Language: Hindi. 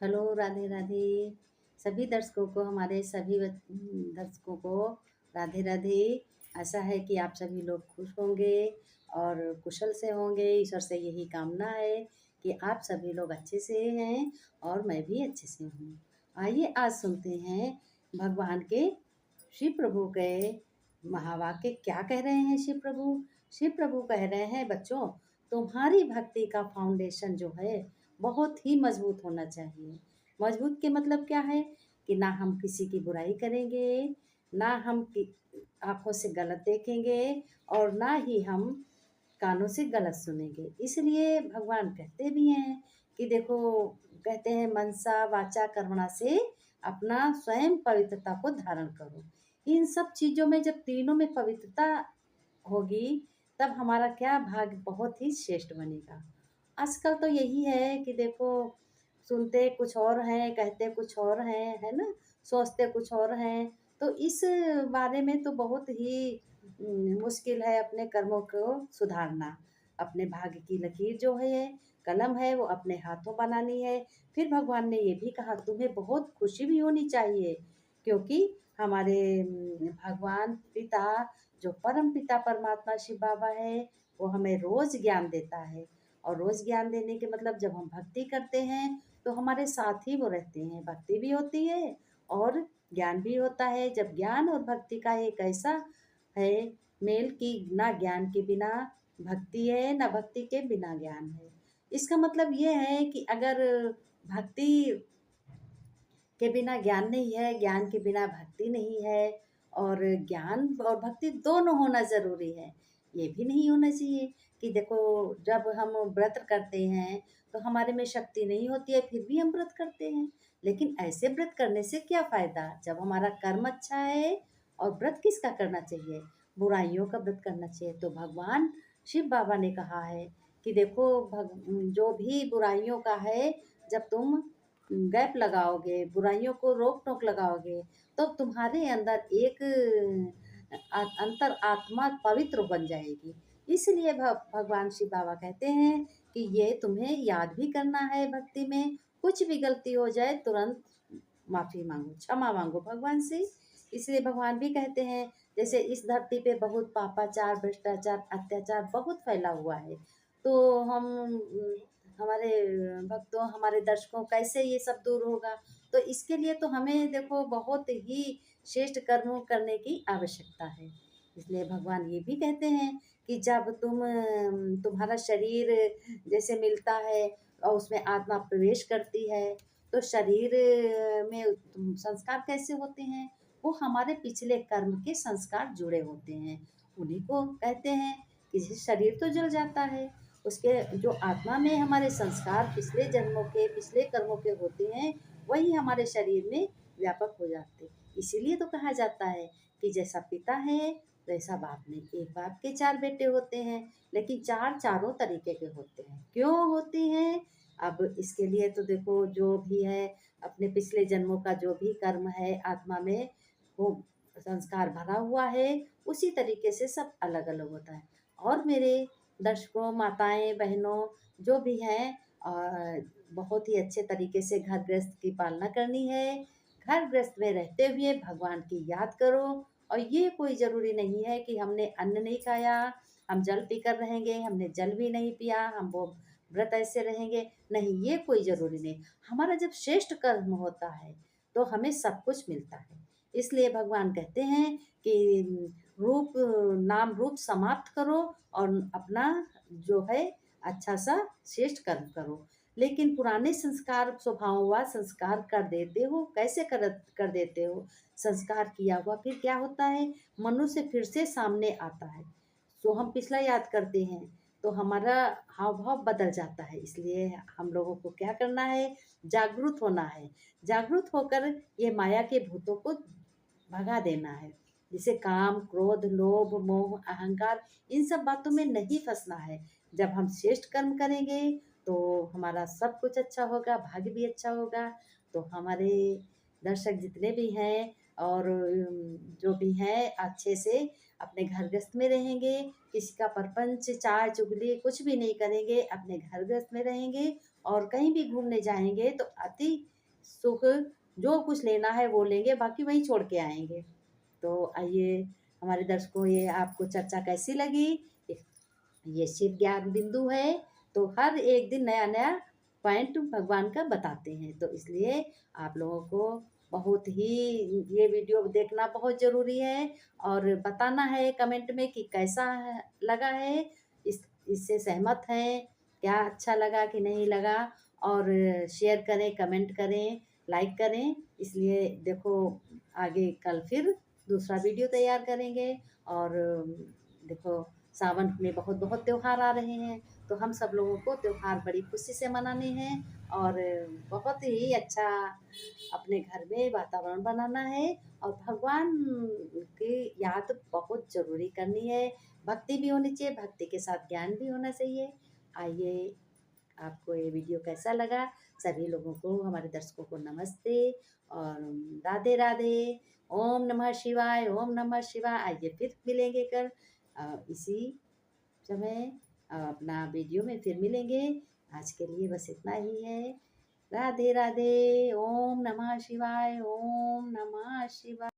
हेलो, राधे राधे। सभी दर्शकों को हमारे सभी दर्शकों को राधे राधे। आशा है कि आप सभी लोग खुश होंगे और कुशल से होंगे। ईश्वर से यही कामना है कि आप सभी लोग अच्छे से हैं और मैं भी अच्छे से हूँ। आइए आज सुनते हैं भगवान के शिव प्रभु के महावाक्य क्या कह रहे हैं। शिव प्रभु कह रहे हैं, बच्चों तुम्हारी भक्ति का फाउंडेशन जो है बहुत ही मजबूत होना चाहिए। मजबूत के मतलब क्या है कि ना हम किसी की बुराई करेंगे, ना हम आंखों से गलत देखेंगे और ना ही हम कानों से गलत सुनेंगे। इसलिए भगवान कहते भी हैं कि देखो, कहते हैं मनसा वाचा कर्मणा से अपना स्वयं पवित्रता को धारण करो। इन सब चीज़ों में जब तीनों में पवित्रता होगी तब हमारा क्या भाग्य बहुत ही श्रेष्ठ बनेगा। आजकल तो यही है कि देखो, सुनते कुछ और हैं, कहते कुछ और हैं, है ना? सोचते कुछ और हैं। तो इस बारे में तो बहुत ही मुश्किल है अपने कर्मों को सुधारना। अपने भाग्य की लकीर जो है, कलम है, वो अपने हाथों बनानी है। फिर भगवान ने ये भी कहा तुम्हें बहुत खुशी भी होनी चाहिए, क्योंकि हमारे भगवान पिता जो परम पिता परमात्मा शिव बाबा है, वो हमें रोज़ ज्ञान देता है। और रोज़ ज्ञान देने के मतलब जब हम भक्ति करते हैं तो हमारे साथ ही वो रहते हैं। भक्ति भी होती है और ज्ञान भी होता है। जब ज्ञान और भक्ति का एक ऐसा है मेल कि ना ज्ञान के बिना भक्ति है, ना भक्ति के बिना ज्ञान है। इसका मतलब ये है कि अगर भक्ति के बिना ज्ञान नहीं है, ज्ञान के बिना भक्ति नहीं है, और ज्ञान और भक्ति दोनों होना ज़रूरी है। ये भी नहीं होना चाहिए कि देखो, जब हम व्रत करते हैं तो हमारे में शक्ति नहीं होती है फिर भी हम व्रत करते हैं। लेकिन ऐसे व्रत करने से क्या फ़ायदा जब हमारा कर्म अच्छा है। और व्रत किसका करना चाहिए? बुराइयों का व्रत करना चाहिए। तो भगवान शिव बाबा ने कहा है कि देखो, जो भी बुराइयों का है, जब तुम गैप लगाओगे, बुराइयों को रोक टोक लगाओगे, तो तुम्हारे अंदर एक अंतर आत्मा पवित्र बन जाएगी। इसलिए भगवान शिव बाबा कहते हैं कि ये तुम्हें याद भी करना है भक्ति में। कुछ भी गलती हो जाए तुरंत माफ़ी मांगो, क्षमा मांगो भगवान से। इसलिए भगवान भी कहते हैं, जैसे इस धरती पे बहुत पापाचार, भ्रष्टाचार, अत्याचार बहुत फैला हुआ है। तो हम हमारे भक्तों, हमारे दर्शकों, कैसे ये सब दूर होगा? तो इसके लिए तो हमें देखो बहुत ही श्रेष्ठ कर्म करने की आवश्यकता है। इसलिए भगवान ये भी कहते हैं कि जब तुम्हारा शरीर जैसे मिलता है और उसमें आत्मा प्रवेश करती है, तो शरीर में संस्कार कैसे होते हैं? वो हमारे पिछले कर्म के संस्कार जुड़े होते हैं। उन्हीं को कहते हैं कि शरीर तो जल जाता है, उसके जो आत्मा में हमारे संस्कार पिछले जन्मों के, पिछले कर्मों के होते हैं, वही हमारे शरीर में व्यापक हो जाते। इसीलिए तो कहा जाता है कि जैसा पिता है वैसा बाप नहीं। एक बाप के चार बेटे होते हैं, लेकिन चार चारों तरीके के होते हैं। क्यों होते हैं? अब इसके लिए तो देखो, जो भी है अपने पिछले जन्मों का जो भी कर्म है आत्मा में, वो संस्कार भरा हुआ है, उसी तरीके से सब अलग अलग होता है। और मेरे दर्शकों, माताएं, बहनों, जो भी हैं, बहुत ही अच्छे तरीके से घर गृहस्थ की पालना करनी है। घर गृहस्थ में रहते हुए भगवान की याद करो। और ये कोई ज़रूरी नहीं है कि हमने अन्न नहीं खाया हम जल पीकर रहेंगे, हमने जल भी नहीं पिया हम वो व्रत ऐसे रहेंगे। नहीं, ये कोई ज़रूरी नहीं। हमारा जब श्रेष्ठ कर्म होता है तो हमें सब कुछ मिलता है। इसलिए भगवान कहते हैं कि रूप नाम रूप समाप्त करो और अपना जो है अच्छा सा श्रेष्ठ कर्म करो। लेकिन पुराने संस्कार, स्वभाव हुआ संस्कार कर देते हो, कैसे कर देते हो? संस्कार किया हुआ फिर क्या होता है? मनुष्य फिर से सामने आता है, तो हम पिछला याद करते हैं तो हमारा हाव भाव बदल जाता है। इसलिए हम लोगों को क्या करना है? जागरूक होना है। जागरूक होकर ये माया के भूतों को भगा देना है। जैसे काम, क्रोध, लोभ, मोह, अहंकार, इन सब बातों में नहीं फंसना है। जब हम श्रेष्ठ कर्म करेंगे तो हमारा सब कुछ अच्छा होगा, भाग्य भी अच्छा होगा। तो हमारे दर्शक जितने भी हैं और जो भी हैं अच्छे से अपने घर गृहस्थ में रहेंगे, किसी का परपंच, चाल चुगली कुछ भी नहीं करेंगे, अपने घर गृहस्थ में रहेंगे और कहीं भी घूमने जाएंगे तो अति सुख जो कुछ लेना है वो लेंगे, बाकी वहीं छोड़ के आएँगे। तो आइए हमारे दर्शकों, ये आपको चर्चा कैसी लगी? ये शिव ज्ञान बिंदु है, तो हर एक दिन नया-नया पॉइंट भगवान का बताते हैं। तो इसलिए आप लोगों को बहुत ही ये वीडियो देखना बहुत ज़रूरी है और बताना है कमेंट में कि कैसा लगा है, इससे सहमत हैं, क्या अच्छा लगा कि नहीं लगा, और शेयर करें, कमेंट करें, लाइक करें। इसलिए देखो, आगे कल फिर दूसरा वीडियो तैयार करेंगे। और देखो, सावन में बहुत बहुत त्योहार आ रहे हैं, तो हम सब लोगों को त्योहार बड़ी खुशी से मनाने हैं और बहुत ही अच्छा अपने घर में वातावरण बनाना है और भगवान की याद बहुत ज़रूरी करनी है। भक्ति भी होनी चाहिए, भक्ति के साथ ज्ञान भी होना चाहिए। आइए, आपको ये वीडियो कैसा लगा? सभी लोगों को, हमारे दर्शकों को नमस्ते और राधे राधे। ओम नमः शिवाय, ओम नमः शिवाय। आइए फिर मिलेंगे कल इसी समय अपना वीडियो में फिर मिलेंगे। आज के लिए बस इतना ही है। राधे राधे। ओम नमः शिवाय, ओम नमः शिवाय।